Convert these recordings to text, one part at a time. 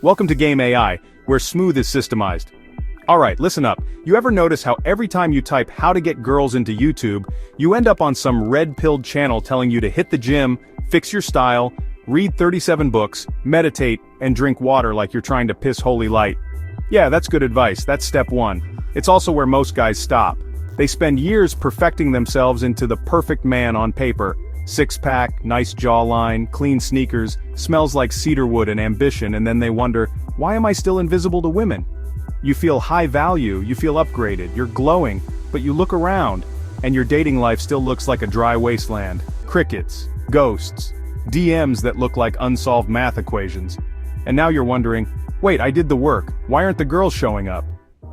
Welcome to Game AI, where smooth is systemized. Alright, listen up. You ever notice how every time you type how to get girls into YouTube, you end up on some red-pilled channel telling you to hit the gym, fix your style, read 37 books, meditate, and drink water like you're trying to piss holy light? Yeah, that's good advice. That's step one. It's also where most guys stop. They spend years perfecting themselves into the perfect man on paper. Six-pack, nice jawline, clean sneakers, smells like cedarwood and ambition, and then they wonder, why am I still invisible to women? You feel high value, you feel upgraded, you're glowing, but you look around, and your dating life still looks like a dry wasteland. Crickets, ghosts, DMs that look like unsolved math equations. And now you're wondering, wait, I did the work, why aren't the girls showing up?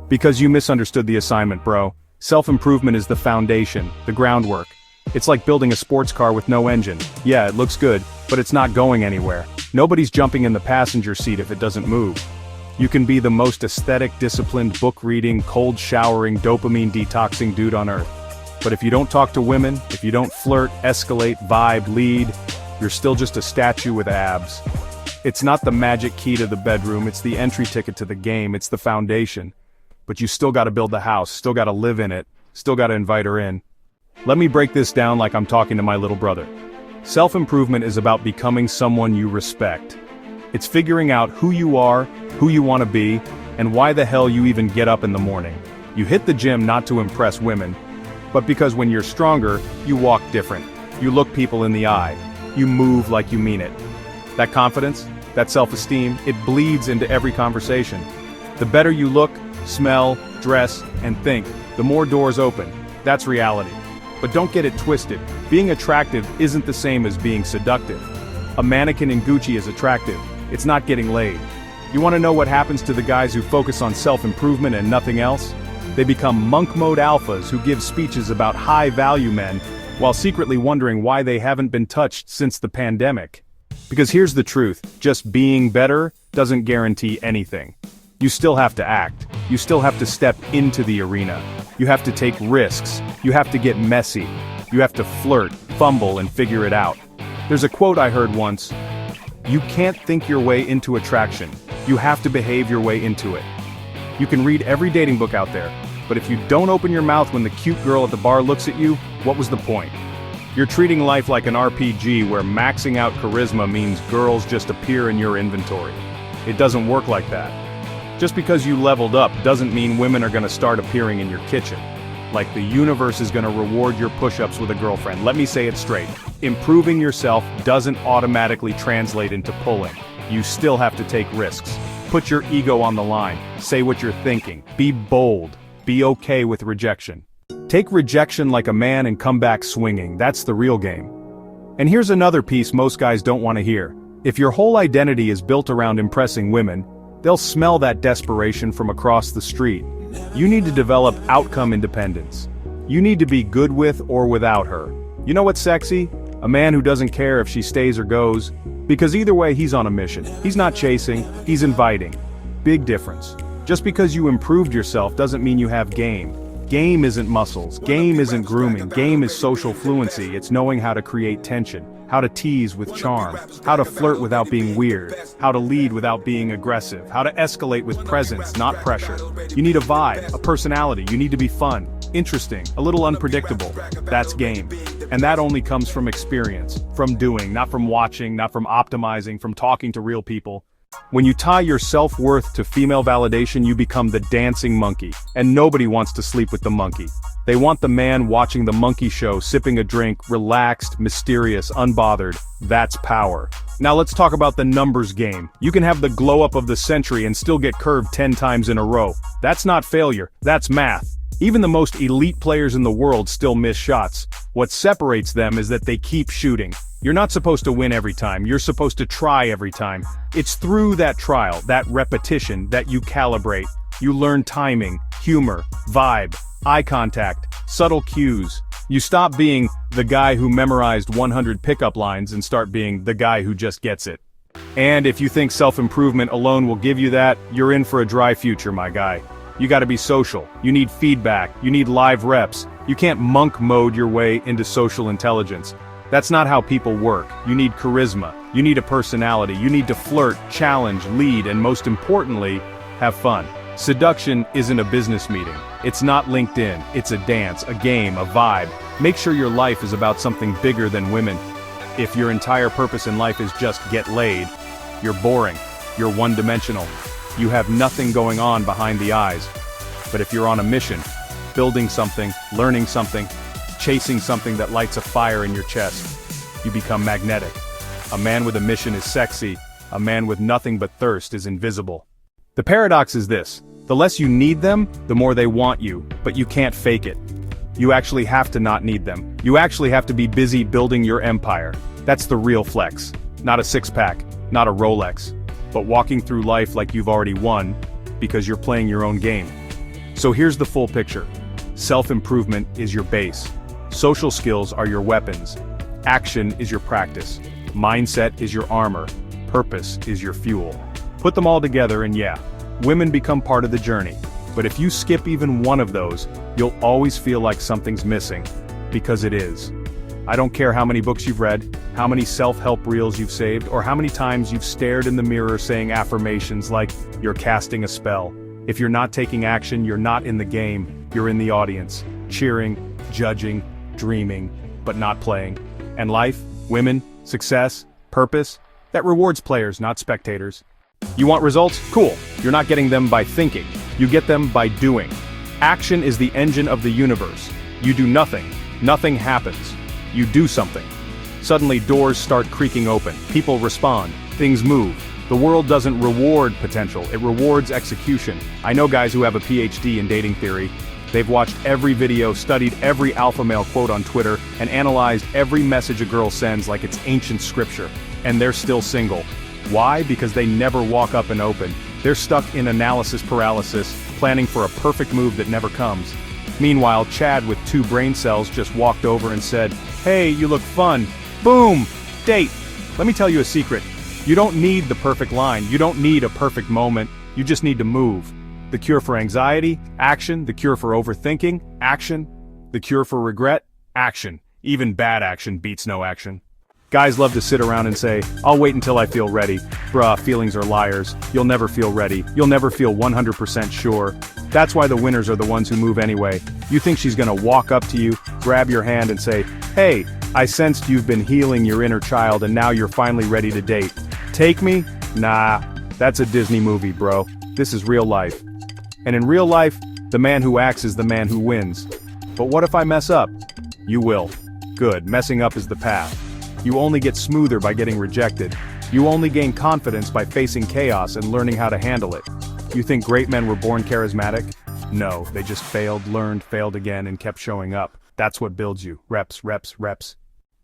Because you misunderstood the assignment, bro. Self-improvement is the foundation, the groundwork. It's like building a sports car with no engine. Yeah, it looks good, but it's not going anywhere. Nobody's jumping in the passenger seat if it doesn't move. You can be the most aesthetic, disciplined, book-reading, cold-showering, dopamine-detoxing dude on earth. But if you don't talk to women, if you don't flirt, escalate, vibe, lead, you're still just a statue with abs. It's not the magic key to the bedroom, it's the entry ticket to the game, it's the foundation. But you still gotta build the house, still gotta live in it, still gotta invite her in. Let me break this down like I'm talking to my little brother. Self-improvement is about becoming someone you respect. It's figuring out who you are, who you want to be, and why the hell you even get up in the morning. You hit the gym not to impress women, but because when you're stronger, you walk different. You look people in the eye. You move like you mean it. That confidence, that self-esteem, it bleeds into every conversation. The better you look, smell, dress, and think, the more doors open. That's reality. But don't get it twisted. Being attractive isn't the same as being seductive. A mannequin in Gucci is attractive. It's not getting laid. You want to know what happens to the guys who focus on self-improvement and nothing else? They become monk mode alphas who give speeches about high-value men, while secretly wondering why they haven't been touched since the pandemic. Because here's the truth, just being better doesn't guarantee anything. You still have to act. You still have to step into the arena. You have to take risks. You have to get messy. You have to flirt, fumble, and figure it out. There's a quote I heard once. You can't think your way into attraction. You have to behave your way into it. You can read every dating book out there, but if you don't open your mouth when the cute girl at the bar looks at you, what was the point? You're treating life like an RPG where maxing out charisma means girls just appear in your inventory. It doesn't work like that. Just because you leveled up doesn't mean women are gonna start appearing in your kitchen. Like the universe is gonna reward your push-ups with a girlfriend. Let me say it straight. Improving yourself doesn't automatically translate into pulling. You still have to take risks. Put your ego on the line. Say what you're thinking. Be bold. Be okay with rejection. Take rejection like a man and come back swinging. That's the real game. And here's another piece most guys don't want to hear. If your whole identity is built around impressing women, they'll smell that desperation from across the street. You need to develop outcome independence. You need to be good with or without her. You know what's sexy? A man who doesn't care if she stays or goes. Because either way he's on a mission. He's not chasing, he's inviting. Big difference. Just because you improved yourself doesn't mean you have game. Game isn't muscles, game isn't grooming, game is social fluency. It's knowing how to create tension, how to tease with charm, how to flirt without being weird, how to lead without being aggressive, how to escalate with presence, not pressure. You need a vibe, a personality, you need to be fun, interesting, a little unpredictable. That's game. And that only comes from experience, from doing, not from watching, not from optimizing, from talking to real people. When you tie your self-worth to female validation, you become the dancing monkey, and nobody wants to sleep with the monkey. They want the man watching the monkey show, sipping a drink, relaxed, mysterious, unbothered. That's power. Now let's talk about the numbers game. You can have the glow-up of the century and still get curved 10 times in a row. That's not failure, that's math. Even the most elite players in the world still miss shots. What separates them is that they keep shooting. You're not supposed to win every time, you're supposed to try every time. It's through that trial, that repetition, that you calibrate. You learn timing, humor, vibe, eye contact, subtle cues. You stop being the guy who memorized 100 pickup lines and start being the guy who just gets it. And if you think self-improvement alone will give you that, you're in for a dry future, my guy. You gotta be social, you need feedback, you need live reps. You can't monk mode your way into social intelligence. That's not how people work. You need charisma. You need a personality. You need to flirt, challenge, lead, and most importantly, have fun. Seduction isn't a business meeting. It's not LinkedIn. It's a dance, a game, a vibe. Make sure your life is about something bigger than women. If your entire purpose in life is just get laid, you're boring. You're one-dimensional. You have nothing going on behind the eyes. But if you're on a mission, building something, learning something, chasing something that lights a fire in your chest, you become magnetic. A man with a mission is sexy. A man with nothing but thirst is invisible. The paradox is this: the less you need them, the more they want you, but you can't fake it. You actually have to not need them. You actually have to be busy building your empire. That's the real flex. Not a six-pack, not a Rolex, but walking through life like you've already won, because you're playing your own game. So here's the full picture. Self-improvement is your base. Social skills are your weapons. Action is your practice. Mindset is your armor. Purpose is your fuel. Put them all together and yeah, women become part of the journey. But if you skip even one of those, you'll always feel like something's missing. Because it is. I don't care how many books you've read, how many self-help reels you've saved, or how many times you've stared in the mirror saying affirmations like, you're casting a spell. If you're not taking action, you're not in the game, you're in the audience, cheering, judging, dreaming, but not playing. And life, women, success, purpose, that rewards players, not spectators. You want results? Cool. You're not getting them by thinking. You get them by doing. Action is the engine of the universe. You do nothing. Nothing happens. You do something. Suddenly doors start creaking open. People respond. Things move. The world doesn't reward potential. It rewards execution. I know guys who have a PhD in dating theory. They've watched every video, studied every alpha male quote on Twitter, and analyzed every message a girl sends like it's ancient scripture. And they're still single. Why? Because they never walk up and open. They're stuck in analysis paralysis, planning for a perfect move that never comes. Meanwhile, Chad with 2 brain cells just walked over and said, "Hey, you look fun." Boom! Date. Let me tell you a secret. You don't need the perfect line. You don't need a perfect moment. You just need to move. The cure for anxiety? Action. The cure for overthinking? Action. The cure for regret? Action. Even bad action beats no action. Guys love to sit around and say, "I'll wait until I feel ready." Bruh, feelings are liars. You'll never feel ready. You'll never feel 100% sure. That's why the winners are the ones who move anyway. You think she's gonna walk up to you, grab your hand and say, "Hey, I sensed you've been healing your inner child and now you're finally ready to date. Take me?" Nah, that's a Disney movie, bro. This is real life. And in real life, the man who acts is the man who wins. But what if I mess up? You will. Good, messing up is the path. You only get smoother by getting rejected. You only gain confidence by facing chaos and learning how to handle it. You think great men were born charismatic? No, they just failed, learned, failed again, and kept showing up. That's what builds you. Reps, reps, reps.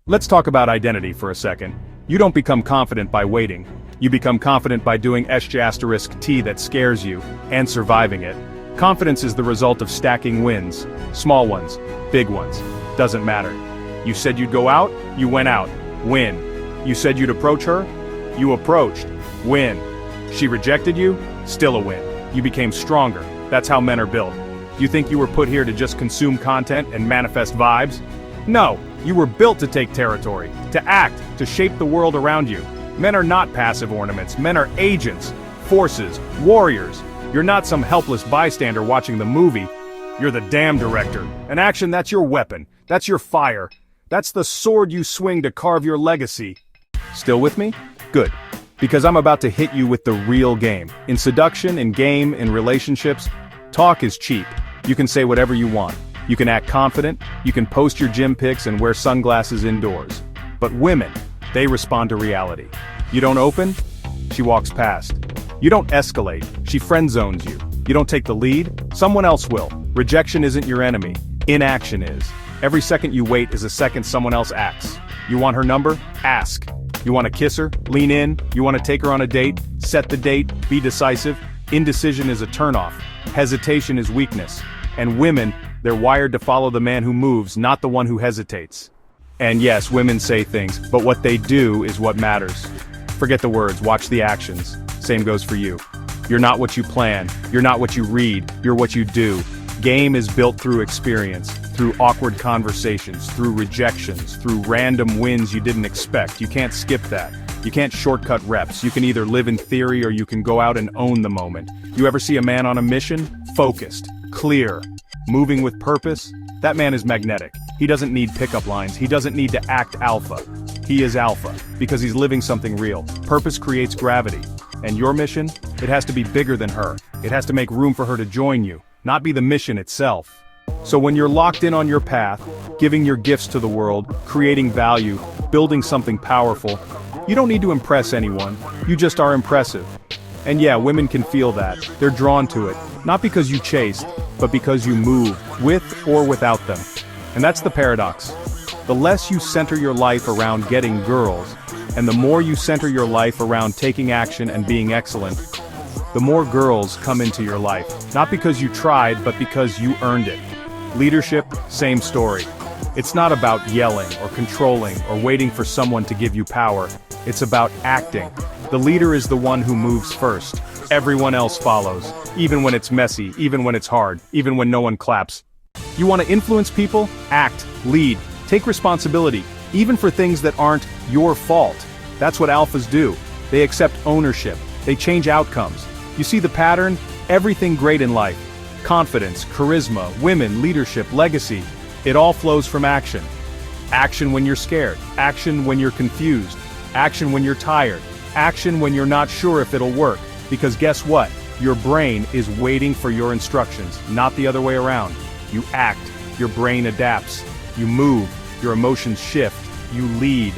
Let's talk about identity for a second. You don't become confident by waiting. You become confident by doing *T that scares you, and surviving it. Confidence is the result of stacking wins. Small ones, big ones. Doesn't matter. You said you'd go out, you went out. Win. You said you'd approach her, you approached. Win. She rejected you, still a win. You became stronger. That's how men are built. You think you were put here to just consume content and manifest vibes? No, you were built to take territory, to act, to shape the world around you. Men are not passive ornaments. Men are agents, forces, warriors. You're not some helpless bystander watching the movie. You're the damn director. And action, that's your weapon. That's your fire. That's the sword you swing to carve your legacy. Still with me? Good. Because I'm about to hit you with the real game. In seduction, in game, in relationships, talk is cheap. You can say whatever you want. You can act confident. You can post your gym pics and wear sunglasses indoors. But women, they respond to reality. You don't open, she walks past. You don't escalate, she friend zones you. You don't take the lead, someone else will. Rejection isn't your enemy. Inaction is. Every second you wait is a second someone else acts. You want her number? Ask. You want to kiss her? Lean in. You want to take her on a date? Set the date. Be decisive. Indecision is a turnoff. Hesitation is weakness. And women, they're wired to follow the man who moves, not the one who hesitates. And yes, women say things, but what they do is what matters. Forget the words, watch the actions. Same goes for you. You're not what you plan. You're not what you read. You're what you do. Game is built through experience. through awkward conversations, through rejections, through random wins you didn't expect. You can't skip that. You can't shortcut reps. You can either live in theory or you can go out and own the moment. You ever see a man on a mission? Focused, clear, moving with purpose? That man is magnetic. He doesn't need pickup lines. He doesn't need to act alpha. He is alpha, because he's living something real. Purpose creates gravity. And your mission? It has to be bigger than her. It has to make room for her to join you, not be the mission itself. So when you're locked in on your path, giving your gifts to the world, creating value, building something powerful, you don't need to impress anyone. You just are impressive. And yeah, women can feel that. They're drawn to it, not because you chased, but because you move, with or without them. And that's the paradox. The less you center your life around getting girls, and the more you center your life around taking action and being excellent, the more girls come into your life. Not because you tried, but because you earned it. Leadership, same story. It's not about yelling or controlling or waiting for someone to give you power. It's about acting. The leader is the one who moves first. Everyone else follows, even when it's messy, even when it's hard, even when no one claps. You want to influence people? Act, lead, take responsibility, even for things that aren't your fault. That's what alphas do. They accept ownership. They change outcomes. You see the pattern? Everything great in life. Confidence, charisma, women, leadership, legacy. It all flows from action. Action when you're scared. Action when you're confused. Action when you're tired. Action when you're not sure if it'll work. Because guess what? Your brain is waiting for your instructions, not the other way around. You act, your brain adapts. You move, your emotions shift. You lead,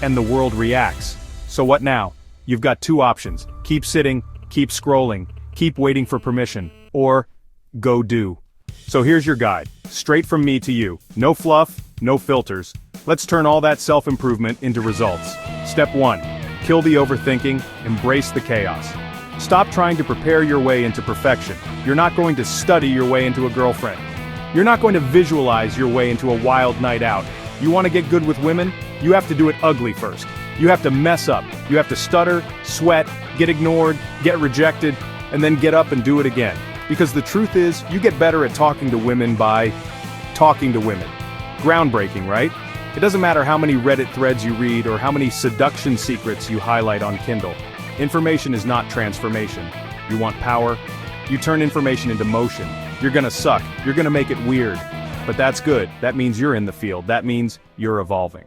and the world reacts. So what now? You've got two options. Keep sitting, keep scrolling, keep waiting for permission, or go do. So here's your guide, straight from me to you. No fluff, no filters. Let's turn all that self-improvement into results. Step 1. Kill the overthinking, embrace the chaos. Stop trying to prepare your way into perfection. You're not going to study your way into a girlfriend. You're not going to visualize your way into a wild night out. You want to get good with women? You have to do it ugly first. You have to mess up. You have to stutter, sweat, get ignored, get rejected, and then get up and do it again. Because the truth is, you get better at talking to women by talking to women. Groundbreaking, right? It doesn't matter how many Reddit threads you read or how many seduction secrets you highlight on Kindle. Information is not transformation. You want power? You turn information into motion. You're gonna suck. You're gonna make it weird. But that's good. That means you're in the field. That means you're evolving.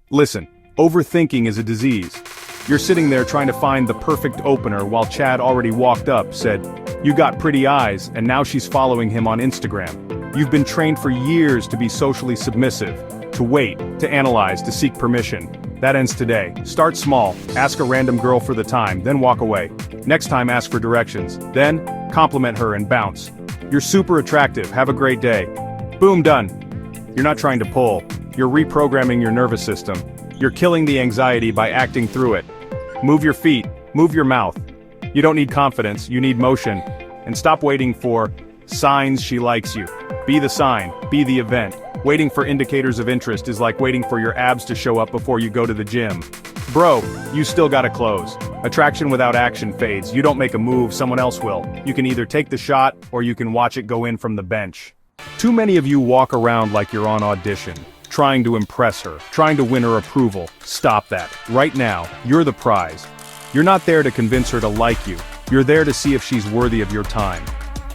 Listen, overthinking is a disease. You're sitting there trying to find the perfect opener while Chad already walked up, said, "You got pretty eyes," and now she's following him on Instagram. You've been trained for years to be socially submissive, to wait, to analyze, to seek permission. That ends today. Start small, ask a random girl for the time, then walk away. Next time ask for directions, then compliment her and bounce. You're super attractive, have a great day. Boom, done. You're not trying to pull, you're reprogramming your nervous system. You're killing the anxiety by acting through it. Move your feet, move your mouth. You don't need confidence, you need motion. And stop waiting for signs she likes you. Be the sign, be the event. Waiting for indicators of interest is like waiting for your abs to show up before you go to the gym. Bro, you still gotta close. Attraction without action fades. You don't make a move, someone else will. You can either take the shot, or you can watch it go in from the bench. Too many of you walk around like you're on audition, trying to impress her, trying to win her approval. Stop that. Right now, you're the prize. You're not there to convince her to like you. You're there to see if she's worthy of your time.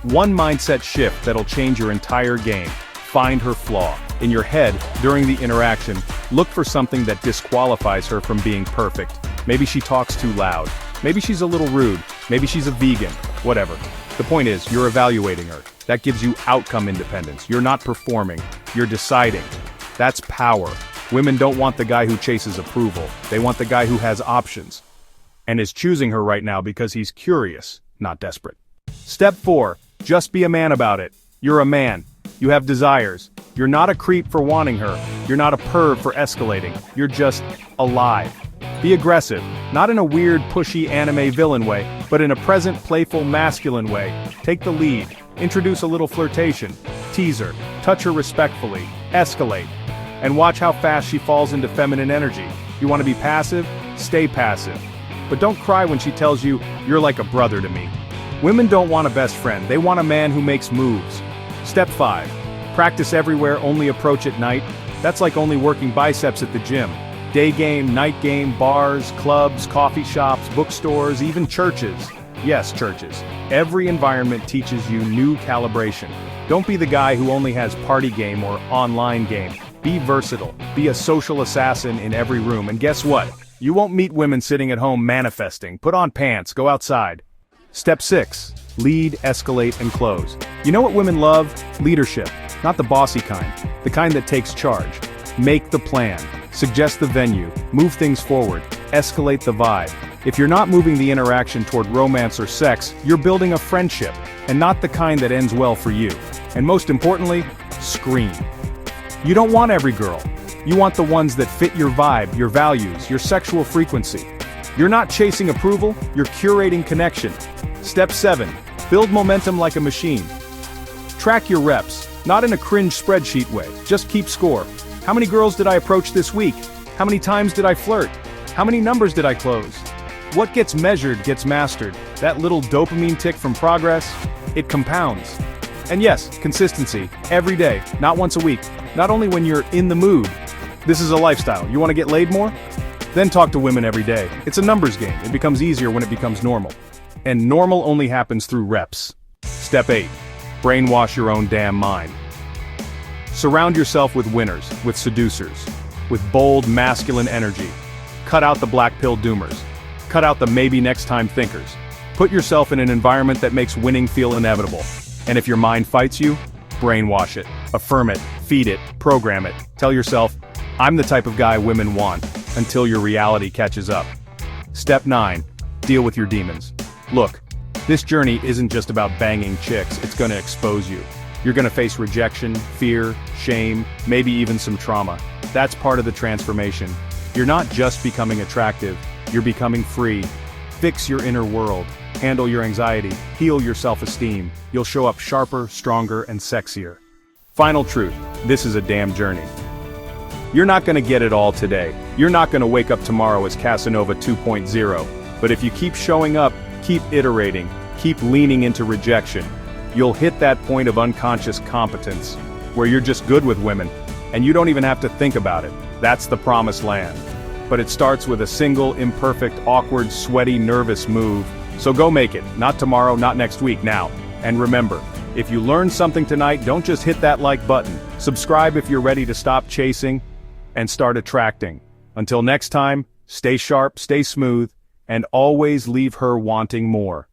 One mindset shift that'll change your entire game. Find her flaw. In your head, during the interaction, look for something that disqualifies her from being perfect. Maybe she talks too loud. Maybe she's a little rude. Maybe she's a vegan. Whatever. The point is, you're evaluating her. That gives you outcome independence. You're not performing. You're deciding. That's power. Women don't want the guy who chases approval. They want the guy who has options. And is choosing her right now because he's curious, not desperate. Step 4. Just be a man about it. You're a man. You have desires. You're not a creep for wanting her. You're not a perv for escalating. You're just alive. Be aggressive, not in a weird, pushy anime villain way, but in a present, playful, masculine way. Take the lead. Introduce a little flirtation. Tease her. Touch her respectfully. Escalate. And watch how fast she falls into feminine energy. You want to be passive? Stay passive. But don't cry when she tells you, "You're like a brother to me." Women don't want a best friend. They want a man who makes moves. Step 5. Practice everywhere, only approach at night. That's like only working biceps at the gym. Day game, night game, bars, clubs, coffee shops, bookstores, even churches. Yes, churches. Every environment teaches you new calibration. Don't be the guy who only has party game or online game. Be versatile. Be a social assassin in every room. And guess what? You won't meet women sitting at home manifesting. Put on pants, go outside. Step 6. Lead, escalate, and close. You know what women love? Leadership. Not the bossy kind. The kind that takes charge. Make the plan. Suggest the venue. Move things forward. Escalate the vibe. If you're not moving the interaction toward romance or sex, you're building a friendship, and not the kind that ends well for you. And most importantly, scream. You don't want every girl. You want the ones that fit your vibe, your values, your sexual frequency. You're not chasing approval, you're curating connection. Step 7. Build momentum like a machine. Track your reps, not in a cringe spreadsheet way, just keep score. How many girls did I approach this week? How many times did I flirt? How many numbers did I close? What gets measured gets mastered. That little dopamine tick from progress, it compounds. And yes, consistency, every day, not once a week, not only when you're in the mood. This is a lifestyle. You want to get laid more? Then talk to women every day. It's a numbers game. It becomes easier when it becomes normal. And normal only happens through reps. Step 8. Brainwash your own damn mind. Surround yourself with winners, with seducers, with bold, masculine energy. Cut out the black pill doomers. Cut out the maybe next time thinkers. Put yourself in an environment that makes winning feel inevitable. And if your mind fights you, brainwash it, affirm it, feed it, program it. Tell yourself, I'm the type of guy women want, until your reality catches up. Step 9. Deal with your demons. Look, this journey isn't just about banging chicks, it's gonna expose you. You're gonna face rejection, fear, shame, maybe even some trauma. That's part of the transformation. You're not just becoming attractive, you're becoming free. Fix your inner world, handle your anxiety, heal your self-esteem. You'll show up sharper, stronger, and sexier. Final truth, this is a damn journey. You're not gonna get it all today. You're not gonna wake up tomorrow as Casanova 2.0. But if you keep showing up, keep iterating, keep leaning into rejection, you'll hit that point of unconscious competence, where you're just good with women, and you don't even have to think about it. That's the promised land. But it starts with a single, imperfect, awkward, sweaty, nervous move. So go make it. Not tomorrow, not next week, now. And remember, if you learned something tonight, don't just hit that like button. Subscribe if you're ready to stop chasing and start attracting. Until next time, stay sharp, stay smooth, and always leave her wanting more.